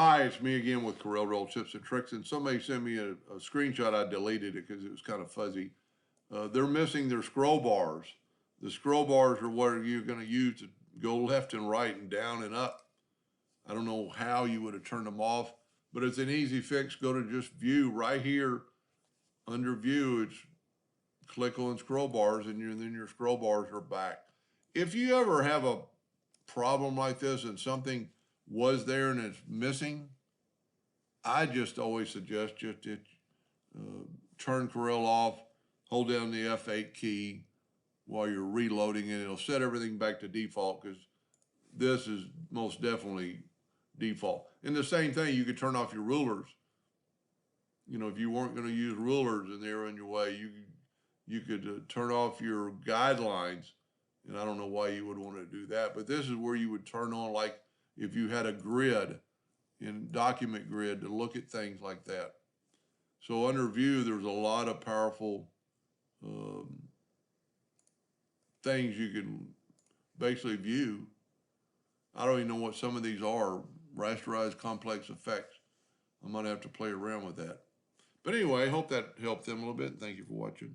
Hi, it's me again with Corel Roll Tips and Tricks, and somebody sent me a screenshot. I deleted it because it was kind of fuzzy. They're missing their scroll bars. The scroll bars are what you're going to use to go left and right and down and up. I don't know how you would have turned them off, but it's an easy fix. Go to just View right here under View. It's click on scroll bars, and then your scroll bars are back. If you ever have a problem like this and something was there and it's missing, I just always suggest just turn Corel off, hold down the F8 key while you're reloading it. It'll set everything back to default because this is most definitely default. And the same thing, you could turn off your rulers. You know, if you weren't going to use rulers and they're in your way, you could turn off your guidelines. And I don't know why you would want to do that, but this is where you would turn on, like if you had a grid in document grid, to look at things like that. So under View, there's a lot of powerful things you can basically view. I don't even know what some of these are. Rasterized complex effects. I might have to play around with that. But anyway, I hope that helped them a little bit. Thank you for watching.